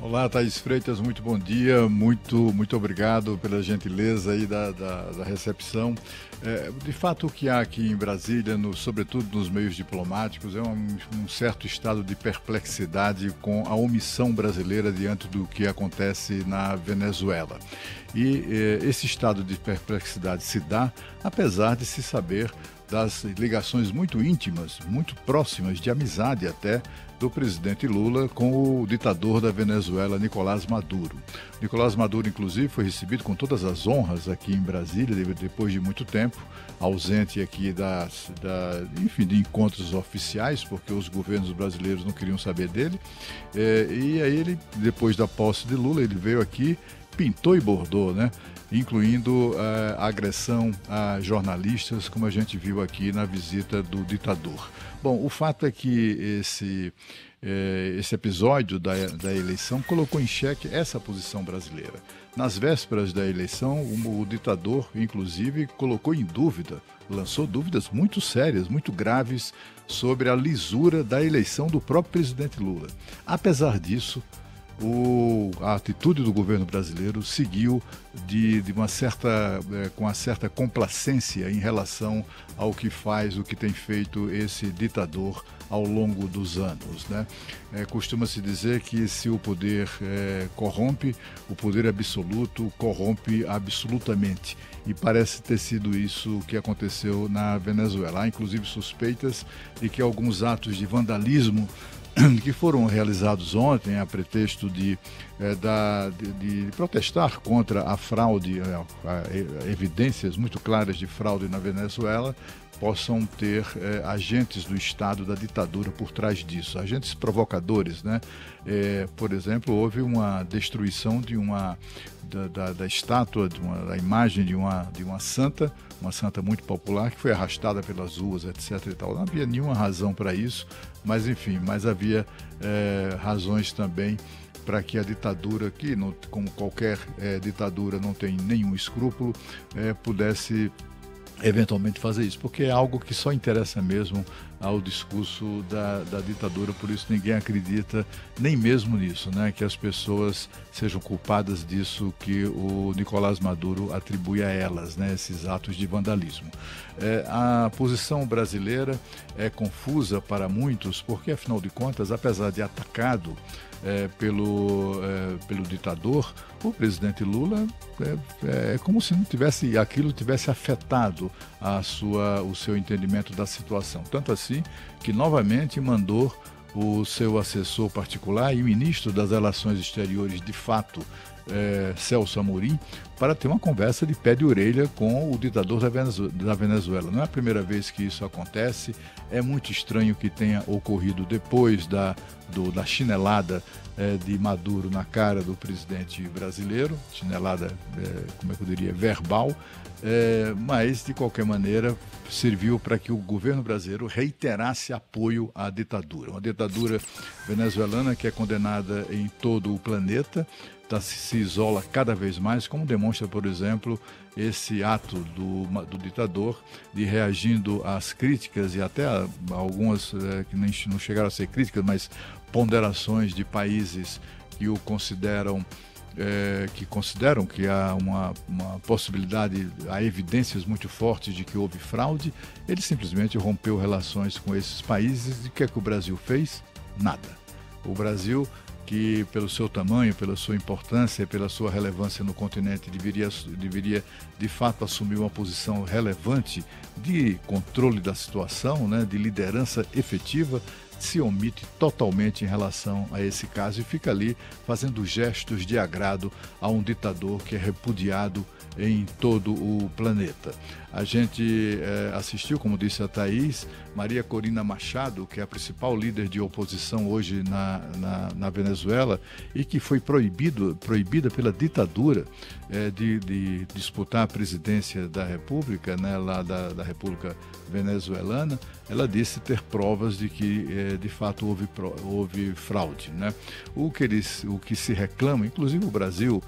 Olá, Thaís Freitas, muito bom dia, muito obrigado pela gentileza aí da recepção. De fato, o que há aqui em Brasília, sobretudo nos meios diplomáticos, é um certo estado de perplexidade com a omissão brasileira diante do que acontece na Venezuela. E esse estado de perplexidade se dá apesar de se saber das ligações muito íntimas, muito próximas, de amizade até, do presidente Lula com o ditador da Venezuela, Nicolás Maduro. Nicolás Maduro, inclusive, foi recebido com todas as honras aqui em Brasília, depois de muito tempo, ausente aqui enfim, de encontros oficiais, porque os governos brasileiros não queriam saber dele. E aí ele, depois da posse de Lula, ele veio aqui, pintou e bordou, né? Incluindo a agressão a jornalistas, como a gente viu aqui na visita do ditador. Bom, o fato é que esse episódio da eleição colocou em xeque essa posição brasileira. Nas vésperas da eleição, o ditador, inclusive, colocou em dúvida, lançou dúvidas muito sérias, muito graves, sobre a lisura da eleição do próprio presidente Lula. Apesar disso, a atitude do governo brasileiro seguiu com uma certa complacência em relação ao que o que tem feito esse ditador ao longo dos anos, né? Costuma-se dizer que se o poder corrompe, o poder absoluto corrompe absolutamente. E parece ter sido isso que aconteceu na Venezuela. Há inclusive suspeitas de que alguns atos de vandalismo que foram realizados ontem a pretexto de protestar contra a fraude, evidências muito claras de fraude na Venezuela, possam ter agentes do Estado da ditadura por trás disso, agentes provocadores, né? Por exemplo, houve uma destruição da estátua, da imagem de uma santa muito popular, que foi arrastada pelas ruas, etc. e tal. Não havia nenhuma razão para isso, mas enfim, havia razões também para que a ditadura, que como qualquer ditadura não tem nenhum escrúpulo, pudesse eventualmente fazer isso, porque é algo que só interessa mesmo ao discurso da ditadura, por isso ninguém acredita nem mesmo nisso, né, que as pessoas sejam culpadas disso que o Nicolás Maduro atribui a elas, né, esses atos de vandalismo. A posição brasileira é confusa para muitos, porque afinal de contas, apesar de atacado pelo ditador, o presidente Lula é como se não tivesse aquilo tivesse afetado o seu entendimento da situação. Tanto assim que novamente mandou o seu assessor particular e ministro das Relações Exteriores, de fato, Celso Amorim, para ter uma conversa de pé de orelha com o ditador da Venezuela. Não é a primeira vez que isso acontece, é muito estranho que tenha ocorrido depois da chinelada de Maduro na cara do presidente brasileiro, chinelada, como é que eu diria, verbal, mas, de qualquer maneira, serviu para que o governo brasileiro reiterasse apoio à ditadura. Uma ditadura venezuelana que é condenada em todo o planeta, se isola cada vez mais, como demonstra, por exemplo, esse ato do ditador de reagindo às críticas e até algumas que nem não chegaram a ser críticas, mas ponderações de países que o consideram que há uma possibilidade, há evidências muito fortes de que houve fraude. Ele simplesmente rompeu relações com esses países. E o que é que o Brasil fez? Nada. O Brasil, que pelo seu tamanho, pela sua importância, pela sua relevância no continente, deveria de fato assumir uma posição relevante de controle da situação, né, de liderança efetiva, se omite totalmente em relação a esse caso e fica ali fazendo gestos de agrado a um ditador que é repudiado em todo o planeta. A gente assistiu, como disse a Thaís, Maria Corina Machado, que é a principal líder de oposição hoje na Venezuela e que foi proibida pela ditadura de disputar a presidência da República, né, lá da República Venezuelana. Ela disse ter provas de que de fato houve fraude, né? O que se reclama, inclusive o Brasil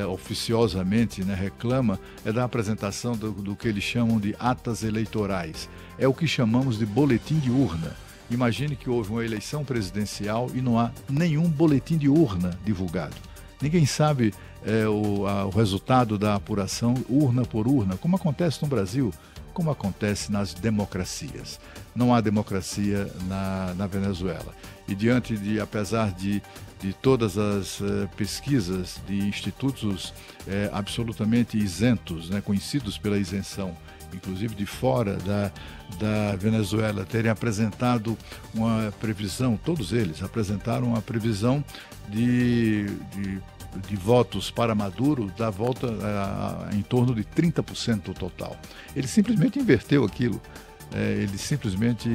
oficiosamente, né, reclama, é da apresentação do que eles chamam de atas eleitorais. É o que chamamos de boletim de urna. Imagine que houve uma eleição presidencial e não há nenhum boletim de urna divulgado. Ninguém sabe o resultado da apuração urna por urna, como acontece no Brasil, como acontece nas democracias. Não há democracia na Venezuela. E apesar de todas as pesquisas de institutos absolutamente isentos, né, conhecidos pela isenção, inclusive de fora da Venezuela, terem apresentado uma previsão, todos eles apresentaram uma previsão de votos para Maduro da volta em torno de 30% do total. Ele simplesmente inverteu aquilo, ele simplesmente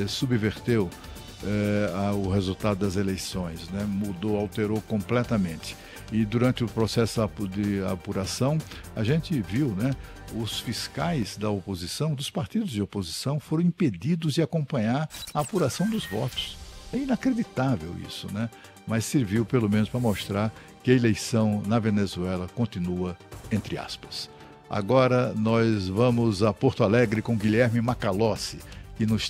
subverteu o resultado das eleições, né? Mudou, alterou completamente. E durante o processo de apuração, a gente viu, né, os fiscais da oposição, dos partidos de oposição, foram impedidos de acompanhar a apuração dos votos. É inacreditável isso, né? Mas serviu pelo menos para mostrar que a eleição na Venezuela continua entre aspas. Agora nós vamos a Porto Alegre com Guilherme Macalossi, que nos